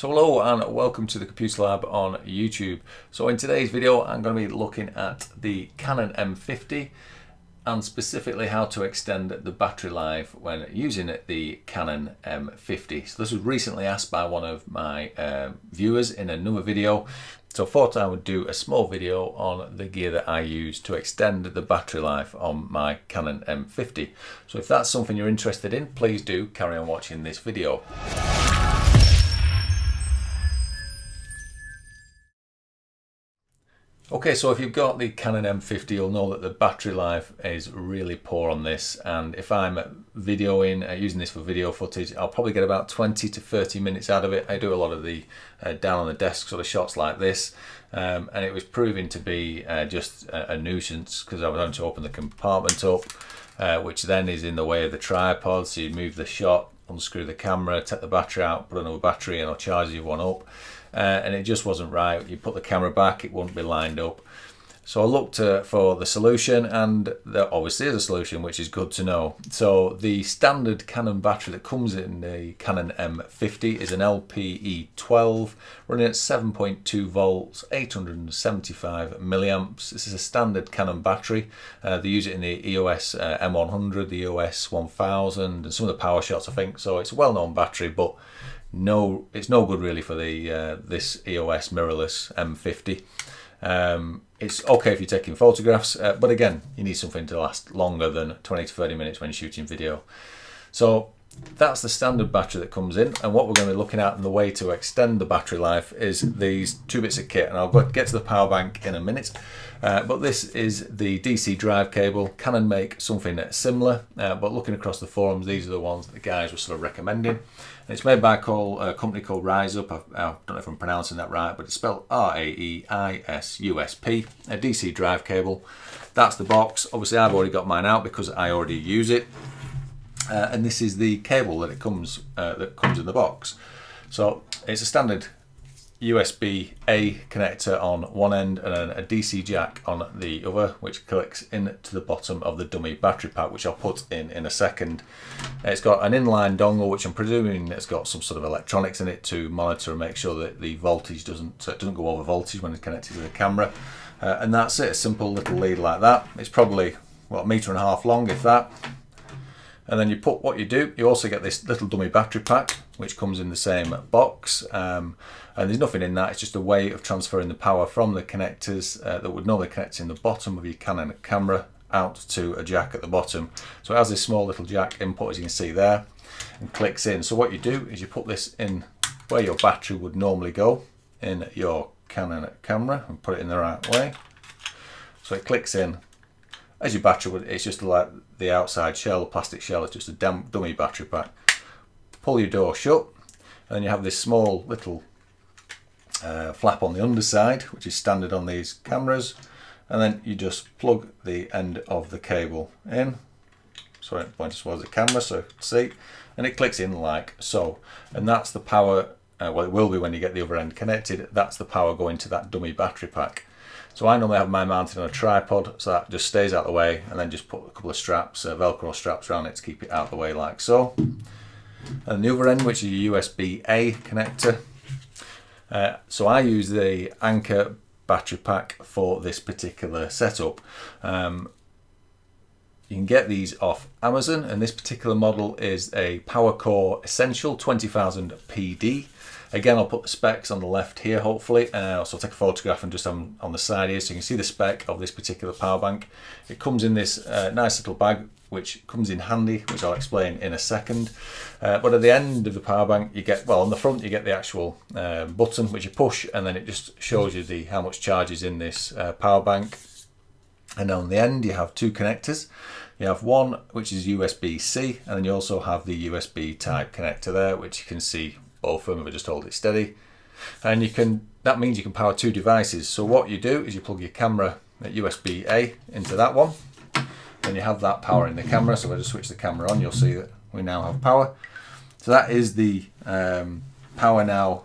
So hello and welcome to the Computer Lab on YouTube. So in today's video I'm going to be looking at the Canon M50 and specifically how to extend the battery life when using the Canon M50. So this was recently asked by one of my viewers in another video. So I thought I would do a small video on the gear that I use to extend the battery life on my Canon M50. So if that's something you're interested in, please do carry on watching this video. Okay, so if you've got the Canon M50, you'll know that the battery life is really poor on this, and if I'm videoing, using this for video footage, I'll probably get about 20 to 30 minutes out of it. I do a lot of the down on the desk sort of shots like this, and it was proving to be just a nuisance because I was having to open the compartment up, which then is in the way of the tripod, so you move the shot, unscrew the camera, take the battery out, put another battery in or charge the one up. And it just wasn't right. You put the camera back, it wouldn't be lined up. So I looked for the solution, and there obviously is a solution, which is good to know. So the standard Canon battery that comes in the Canon M50 is an LPE12 running at 7.2 volts, 875 milliamps. This is a standard Canon battery. They use it in the EOS M100, the EOS 1000, and some of the power shots, I think. So it's a well-known battery, but no, it's no good really for the this EOS mirrorless M50. It's okay if you're taking photographs, but again, you need something to last longer than 20 to 30 minutes when you're shooting video. So that's the standard battery that comes in, and what we're going to be looking at in the way to extend the battery life is these two bits of kit, and I'll get to the power bank in a minute. But this is the DC drive cable. Canon make something similar, but looking across the forums, these are the ones that the guys were sort of recommending. And it's made by a company called RiseUp. I don't know if I'm pronouncing that right, but it's spelled R-A-E-I-S-U-S-P, a DC drive cable. That's the box. Obviously I've already got mine out because I already use it. And this is the cable that comes in the box. So it's a standard USB-A connector on one end and then a DC jack on the other, which clicks into the bottom of the dummy battery pack, which I'll put in a second. It's got an inline dongle, which I'm presuming it's got some sort of electronics in it to monitor and make sure that the voltage doesn't go over voltage when it's connected to the camera. And that's it, a simple little lead like that. It's probably, what, 1.5 meters long, if that. And then you put what you do, you also get this little dummy battery pack, which comes in the same box. And there's nothing in that, it's just a way of transferring the power from the connectors that would normally connect in the bottom of your Canon camera out to a jack at the bottom. So it has this small little jack input, as you can see there, and clicks in. So what you do is you put this in where your battery would normally go in your Canon camera and put it in the right way. So it clicks in. As your battery would, it's just like the outside shell, the plastic shell, it's just a dummy battery pack. Pull your door shut, and then you have this small little flap on the underside, which is standard on these cameras, and then you just plug the end of the cable in. So it points towards the camera so you can see, and it clicks in like so. And that's the power, well, it will be when you get the other end connected, that's the power going to that dummy battery pack. So I normally have mine mounted on a tripod, so that just stays out of the way, and then just put a couple of straps, Velcro straps around it to keep it out of the way like so. And the other end, which is a USB-A connector. So I use the Anker battery pack for this particular setup. You can get these off Amazon, and this particular model is a PowerCore Essential 20,000 PD. Again, I'll put the specs on the left here, hopefully. So I'll take a photograph and just on the side here, so you can see the spec of this particular power bank. It comes in this nice little bag, which comes in handy, which I'll explain in a second. But at the end of the power bank, you get, well, on the front, you get the actual button, which you push, and then it just shows you how much charge is in this power bank. And on the end, you have two connectors. You have one, which is USB-C, and then you also have the USB type connector there, which you can see both of them, but just hold it steady. And that means you can power two devices. So what you do is you plug your camera at USB-A into that one, and you have that power in the camera. So if I just switch the camera on, you'll see that we now have power. So that is the power now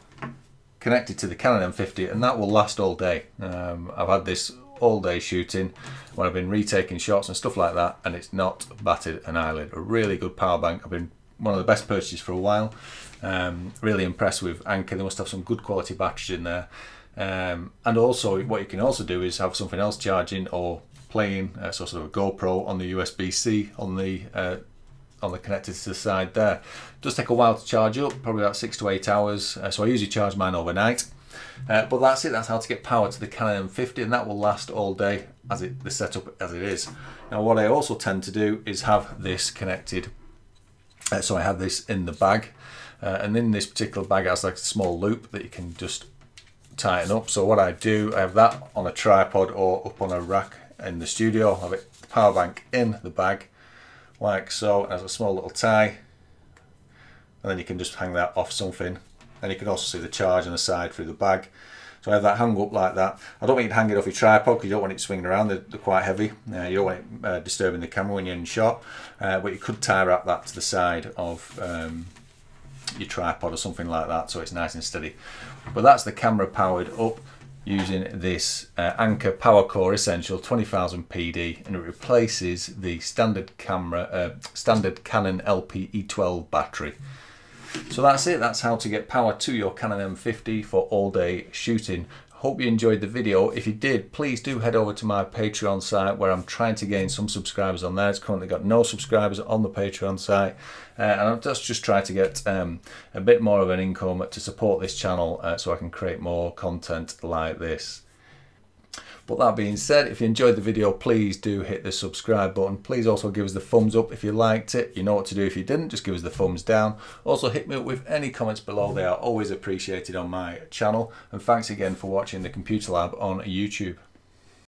connected to the Canon M50, and that will last all day. I've had this all day shooting when I've been retaking shots and stuff like that, and it's not batted an eyelid. A really good power bank. I've been one of the best purchases for a while. Really impressed with Anker. They must have some good quality batteries in there. And also what you can also do is have something else charging or playing, so sort of a GoPro on the USB-C on the connector to the side there. It does take a while to charge up, probably about 6 to 8 hours, so I usually charge mine overnight. But that's it, that's how to get power to the Canon M50, and that will last all day the setup as it is. Now what I also tend to do is have this connected, so I have this in the bag, and in this particular bag it has like a small loop that you can just tighten up. So what I do, I have that on a tripod or up on a rack in the studio. I have the power bank in the bag like so, and has a small little tie, and then you can just hang that off something, and you can also see the charge on the side through the bag. So I have that hung up like that. I don't want you to hang it off your tripod because you don't want it swinging around, they're quite heavy. You don't want it disturbing the camera when you're in shot, but you could tie wrap that to the side of your tripod or something like that, so it's nice and steady. But that's the camera powered up using this Anker Power Core Essential 20,000 PD, and it replaces the standard Canon LP E12 battery. So that's it, that's how to get power to your Canon M50 for all day shooting. Hope you enjoyed the video. If you did, please do head over to my Patreon site where I'm trying to gain some subscribers on there. It's currently got no subscribers on the Patreon site, and I'm just trying to get a bit more of an income to support this channel so I can create more content like this. But that being said, if you enjoyed the video, please do hit the subscribe button. Please also give us the thumbs up if you liked it. You know what to do if you didn't, just give us the thumbs down. Also hit me up with any comments below, they are always appreciated on my channel. And thanks again for watching The Computer Lab on YouTube.